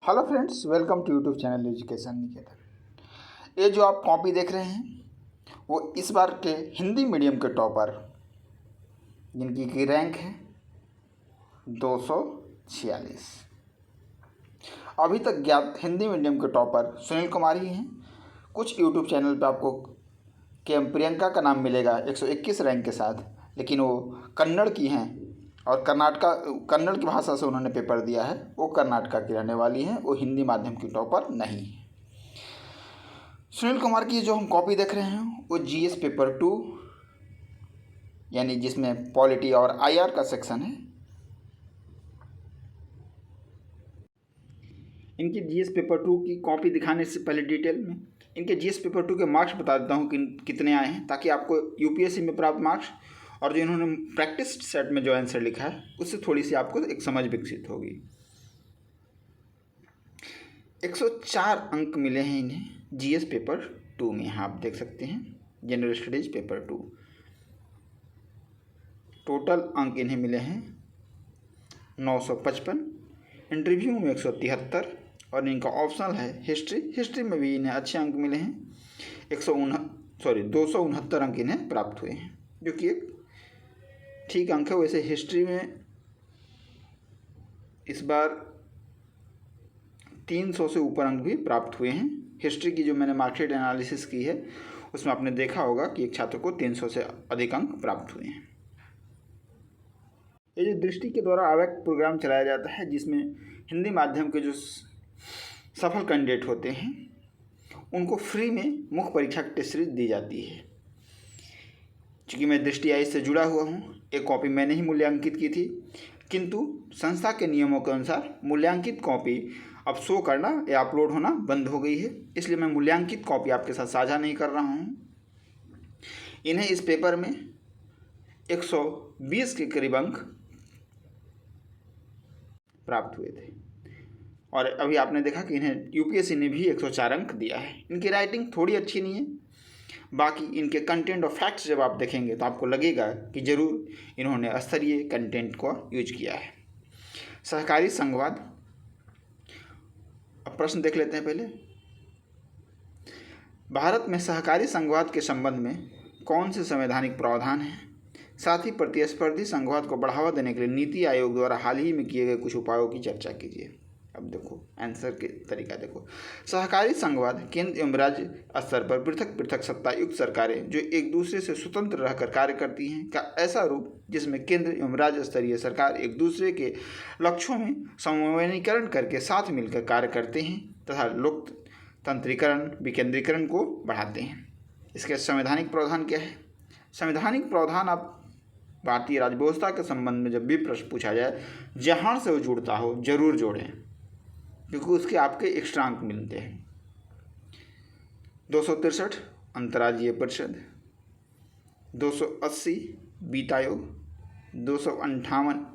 Hello friends, welcome to YouTube channel education Niketan. ये जो आप कॉपी देख रहे हैं वो इस बार के हिंदी मीडियम के टॉपर जिनकी की रैंक है 246। अभी तक ज्ञात हिंदी मीडियम के टॉपर सुनील कुमार ही हैं। कुछ यूट्यूब चैनल पे आपको प्रियंका का नाम मिलेगा 121 रैंक के साथ, लेकिन वो कन्नड़ की हैं और कन्नड़ की भाषा से उन्होंने पेपर दिया है। वो कर्नाटका की रहने वाली हैं, वो हिंदी माध्यम की टॉपर नहीं है। सुनील कुमार की जो हम कॉपी देख रहे हैं वो जीएस पेपर 2 यानी जिसमें पॉलिटी और आईआर का सेक्शन है। इनकी जीएस पेपर 2 की कॉपी दिखाने से पहले डिटेल में इनके जीएस पेपर 2 के मार्क्स बता देता हूँ कि कितने आए हैं, ताकि आपको यूपीएससी में प्राप्त मार्क्स और जो इन्होंने प्रैक्टिस सेट में जो आंसर लिखा है उससे थोड़ी सी आपको एक समझ विकसित होगी। 104 अंक मिले हैं इन्हें जीएस पेपर 2 में। यहाँ आप देख सकते हैं जनरल स्टडीज पेपर 2। टोटल अंक इन्हें मिले हैं 955, इंटरव्यू में 173 और इनका ऑप्शनल है हिस्ट्री में भी इन्हें अच्छे अंक मिले हैं। 269 अंक इन्हें प्राप्त हुए हैं, जो कि एक ठीक अंक है। वैसे हिस्ट्री में इस बार 300 से ऊपर अंक भी प्राप्त हुए हैं। हिस्ट्री की जो मैंने मार्कशीट एनालिसिस की है उसमें आपने देखा होगा कि एक छात्र को 300 से अधिक अंक प्राप्त हुए हैं। ये जो दृष्टि के द्वारा आवेग प्रोग्राम चलाया जाता है, जिसमें हिंदी माध्यम के जो सफल कैंडिडेट होते हैं उनको फ्री में मुख्य परीक्षा की टेस्ट सीरीज दी जाती है। चूँकि मैं दृष्टि आई से जुड़ा हुआ हूँ, एक कॉपी मैंने ही मूल्यांकित की थी, किंतु संस्था के नियमों के अनुसार मूल्यांकित कॉपी अब शो करना या अपलोड होना बंद हो गई है, इसलिए मैं मूल्यांकित कॉपी आपके साथ साझा नहीं कर रहा हूँ। इन्हें इस पेपर में 120 के करीब अंक प्राप्त हुए थे और अभी आपने देखा कि इन्हें यूपीएससी ने भी 104 अंक दिया है। इनकी राइटिंग थोड़ी अच्छी नहीं है, बाकी इनके कंटेंट और फैक्ट्स जब आप देखेंगे तो आपको लगेगा कि ज़रूर इन्होंने स्तरीय कंटेंट को यूज किया है। सहकारी संघवाद, अब प्रश्न देख लेते हैं पहले। भारत में सहकारी संघवाद के संबंध में कौन से संवैधानिक प्रावधान हैं? साथ ही प्रतिस्पर्धी संघवाद को बढ़ावा देने के लिए नीति आयोग द्वारा हाल ही में किए गए कुछ उपायों की चर्चा कीजिए। अब देखो आंसर के तरीका देखो। सहकारी संघवाद केंद्र एवं राज्य स्तर पर पृथक पृथक सत्तायुक्त सरकारें जो एक दूसरे से स्वतंत्र रहकर कार्य करती हैं का ऐसा रूप जिसमें केंद्र एवं राज्य स्तरीय सरकार एक दूसरे के लक्ष्यों में समन्वयीकरण करके साथ मिलकर कार्य करते हैं तथा लोकतंत्रीकरण विकेंद्रीकरण को बढ़ाते हैं। इसके संवैधानिक प्रावधान क्या है? संवैधानिक प्रावधान आप भारतीय राज्य व्यवस्था के संबंध में जब भी प्रश्न पूछा जाए, जहाँ से वो जुड़ता हो जरूर जोड़ें, क्योंकि उसके आपके एक्स्ट्रा अंक मिलते हैं। 263 अंतर्राज्यीय परिषद, 280 वित्त आयोग, 258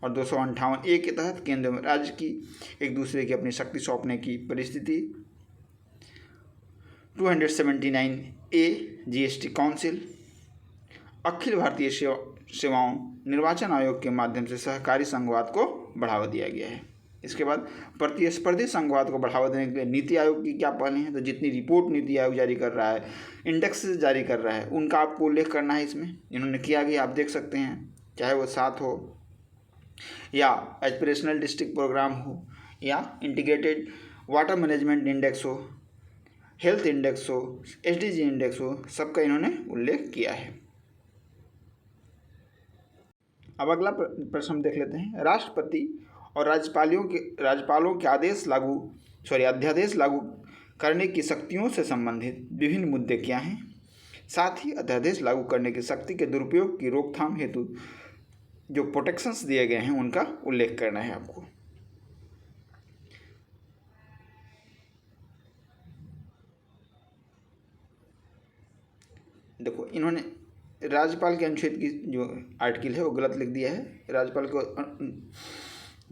और 258A के तहत केंद्र में राज्य की एक दूसरे की अपनी शक्ति सौंपने की परिस्थिति, 279A GST council, Akhil Bharatiya सेवाओं निर्वाचन आयोग के माध्यम से सहकारी संघवाद को बढ़ावा दिया गया है। इसके बाद प्रतिस्पर्धी संघवाद को बढ़ावा देने के लिए नीति आयोग की क्या पहल है? तो जितनी रिपोर्ट नीति आयोग जारी कर रहा है, इंडेक्स जारी कर रहा है, उनका आपको उल्लेख करना है। इसमें इन्होंने किया भी, आप देख सकते हैं, चाहे वो 7 हो या एस्पिरेशनल डिस्ट्रिक्ट प्रोग्राम हो या इंटीग्रेटेड वाटर मैनेजमेंट इंडेक्स हो, हेल्थ इंडेक्स हो, एसडीजी इंडेक्स हो, सबका इन्होंने उल्लेख किया है। अब अगला प्रश्न देख लेते हैं। राष्ट्रपति और राज्यपालों के अध्यादेश लागू करने की शक्तियों से संबंधित विभिन्न मुद्दे क्या हैं? साथ ही अध्यादेश लागू करने की शक्ति के दुरुपयोग की रोकथाम हेतु जो प्रोटेक्शंस दिए गए हैं उनका उल्लेख करना है आपको। देखो, इन्होंने राज्यपाल के अनुच्छेद की जो आर्टिकल है वो गलत लिख दिया है। राज्यपाल को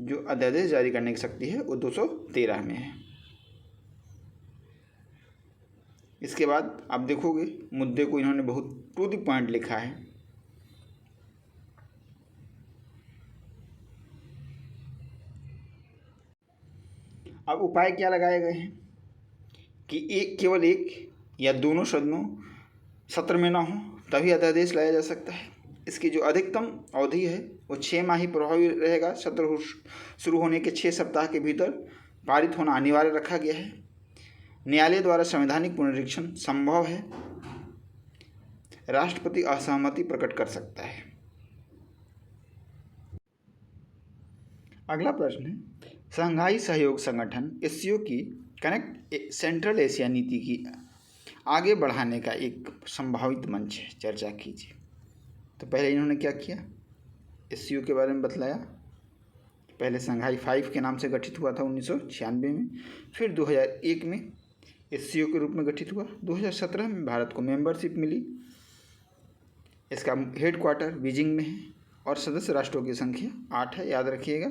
जो अध्यादेश जारी करने की शक्ति है वो 213 में है। इसके बाद आप देखोगे मुद्दे को इन्होंने बहुत टू द पॉइंट लिखा है। अब उपाय क्या लगाए गए हैं कि केवल एक या दोनों सदनों सत्र में ना हो तभी अध्यादेश लाया जा सकता है। इसकी जो अधिकतम अवधि है वो 6 माह ही प्रभावी रहेगा। सत्र शुरू होने के 6 सप्ताह के भीतर पारित होना अनिवार्य रखा गया है। न्यायालय द्वारा संवैधानिक पुनरीक्षण संभव है। राष्ट्रपति असहमति प्रकट कर सकता है। अगला प्रश्न है, शंघाई सहयोग संगठन एससीओ की कनेक्ट सेंट्रल एशिया नीति की आगे बढ़ाने का एक संभावित मंच है, चर्चा कीजिए। तो पहले इन्होंने क्या किया, एससीओ के बारे में बतलाया। पहले शंघाई 5 के नाम से गठित हुआ था 1996 में, फिर 2001 में एससीओ के रूप में गठित हुआ। 2017 में भारत को मेंबरशिप मिली। इसका हेडक्वार्टर बीजिंग में है और सदस्य राष्ट्रों की संख्या 8 है। याद रखिएगा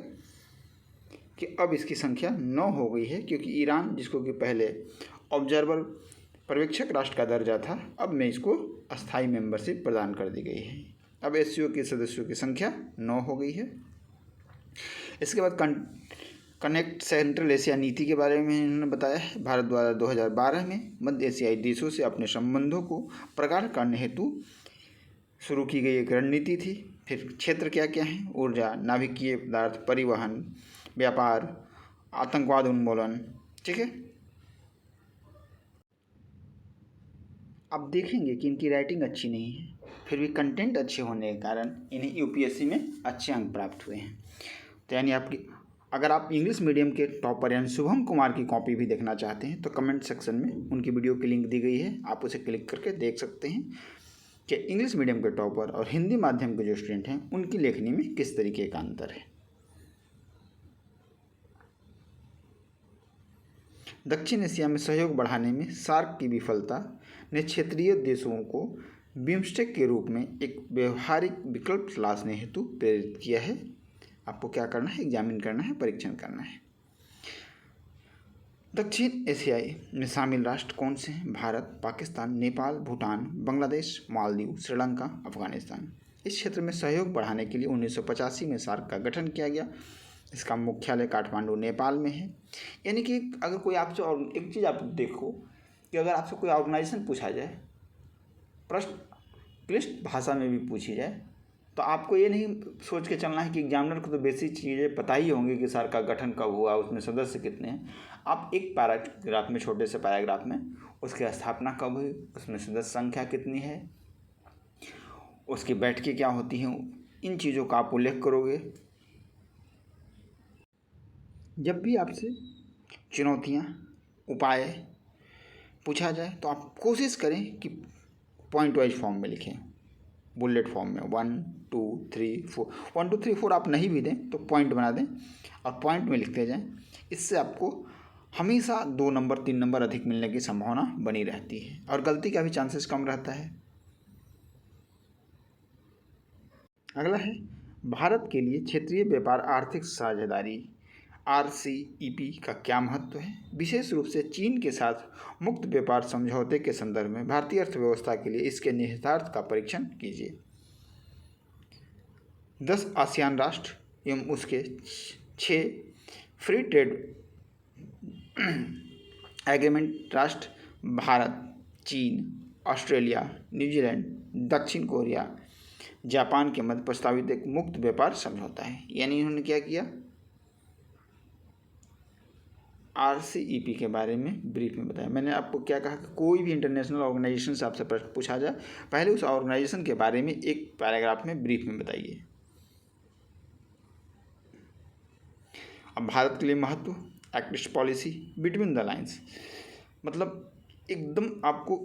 कि अब इसकी संख्या 9 हो गई है, क्योंकि ईरान, जिसको कि पहले ऑब्जर्वर पर्यवेक्षक राष्ट्र का दर्जा था, अब में इसको अस्थायी मेंबरशिप प्रदान कर दी गई है। अब एससीओ के सदस्यों की संख्या 9 हो गई है। इसके बाद कनेक्ट सेंट्रल एशिया नीति के बारे में इन्होंने बताया है। भारत द्वारा 2012 में मध्य एशियाई देशों से अपने संबंधों को प्रगाढ़ करने हेतु शुरू की गई एक रणनीति थी। फिर क्षेत्र क्या क्या हैं, ऊर्जा, नाभिकीय पदार्थ, परिवहन, व्यापार, आतंकवाद उन्मूलन, ठीक है। अब देखेंगे कि इनकी राइटिंग अच्छी नहीं है, फिर भी कंटेंट अच्छे होने के कारण इन्हें यूपीएससी में अच्छे अंक प्राप्त हुए हैं। तो यानी आपकी, अगर आप इंग्लिश मीडियम के टॉपर यानी शुभम कुमार की कॉपी भी देखना चाहते हैं तो कमेंट सेक्शन में उनकी वीडियो की लिंक दी गई है, आप उसे क्लिक करके देख सकते हैं कि इंग्लिश मीडियम के टॉपर और हिंदी माध्यम के जो स्टूडेंट हैं उनकी लेखनी में किस तरीके का अंतर है। दक्षिण एशिया में सहयोग बढ़ाने में सार्क की विफलता ने क्षेत्रीय देशों को बिम्स्टेक के रूप में एक व्यवहारिक विकल्प तलाशने हेतु प्रेरित किया है। आपको क्या करना है, एग्जामिन करना है, परीक्षण करना है। दक्षिण एशियाई में शामिल राष्ट्र कौन से हैं? भारत, पाकिस्तान, नेपाल, भूटान, बांग्लादेश, मालदीव, श्रीलंका, अफगानिस्तान। इस क्षेत्र में सहयोग बढ़ाने के लिए 1985 में सार्क का गठन किया गया। इसका मुख्यालय काठमांडू, नेपाल में है। यानी कि अगर कोई आपसे, और एक चीज़ आप देखो कि अगर आपसे कोई ऑर्गेनाइजेशन पूछा जाए, प्रश्न क्लिष्ट भाषा में भी पूछी जाए, तो आपको ये नहीं सोच के चलना है कि एग्जामिनर को तो बेसिक चीज़ें पता ही होंगी कि सार्क का गठन कब हुआ, उसमें सदस्य कितने हैं। आप एक पैराग्राफ में, छोटे से पैराग्राफ में उसकी स्थापना कब हुई, उसमें सदस्य संख्या कितनी है, उसकी बैठकें क्या होती हैं, इन चीज़ों का आप उल्लेख करोगे। जब भी आपसे चुनौतियाँ, उपाय पूछा जाए तो आप कोशिश करें कि पॉइंट वाइज फॉर्म में लिखें, बुलेट फॉर्म में 1 2 3 4। 1 2 3 4 आप नहीं भी दें तो पॉइंट बना दें और पॉइंट में लिखते जाएं। इससे आपको हमेशा 2 नंबर 3 नंबर अधिक मिलने की संभावना बनी रहती है और गलती का भी चांसेस कम रहता है। अगला है, भारत के लिए क्षेत्रीय व्यापार आर्थिक साझेदारी RCEP का क्या महत्व है? विशेष रूप से चीन के साथ मुक्त व्यापार समझौते के संदर्भ में भारतीय अर्थव्यवस्था के लिए इसके निहितार्थ का परीक्षण कीजिए। 10 आसियान राष्ट्र एवं उसके 6 फ्री ट्रेड एग्रीमेंट राष्ट्र भारत, चीन, ऑस्ट्रेलिया, न्यूजीलैंड, दक्षिण कोरिया, जापान के मध्य प्रस्तावित एक मुक्त व्यापार समझौता है। यानी इन्होंने क्या किया, RCEP के बारे में ब्रीफ में बताया। मैंने आपको क्या कहा कि कोई भी इंटरनेशनल ऑर्गेनाइजेशन से आपसे प्रश्न पूछा जाए, पहले उस ऑर्गेनाइजेशन के बारे में एक पैराग्राफ में ब्रीफ में बताइए। अब भारत के लिए महत्व, active policy between the lines, मतलब एकदम आपको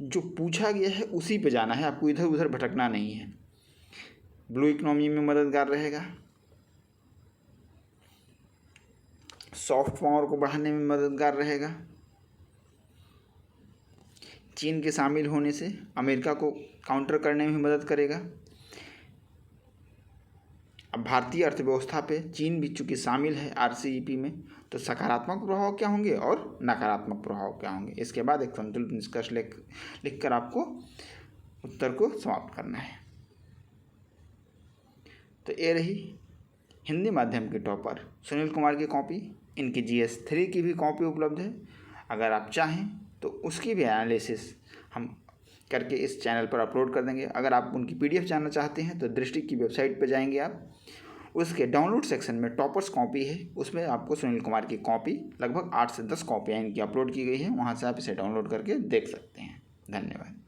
जो पूछा गया है उसी पे जाना है, आपको इधर उधर भटकना नहीं है। ब्लू इकोनॉमी में मददगार रहेगा, सॉफ्ट पावर को बढ़ाने में मददगार रहेगा, चीन के शामिल होने से अमेरिका को काउंटर करने में मदद करेगा। अब भारतीय अर्थव्यवस्था पे चीन भी चूँकि शामिल है RCEP में, तो सकारात्मक प्रभाव क्या होंगे और नकारात्मक प्रभाव क्या होंगे, इसके बाद एक संतुलित निष्कर्ष लिख कर आपको उत्तर को समाप्त करना है। तो ये रही हिंदी माध्यम के टॉपर सुनील कुमार की कॉपी। इनकी GS3 की भी कॉपी उपलब्ध है। अगर आप चाहें तो उसकी भी एनालिसिस हम करके इस चैनल पर अपलोड कर देंगे। अगर आप उनकी PDF जानना चाहते हैं तो दृष्टि की वेबसाइट पर जाएंगे आप, उसके डाउनलोड सेक्शन में टॉपर्स कॉपी है, उसमें आपको सुनील कुमार की कॉपी लगभग 8 से 10 कॉपियाँ इनकी अपलोड की गई है, वहाँ से आप इसे डाउनलोड करके देख सकते हैं। धन्यवाद।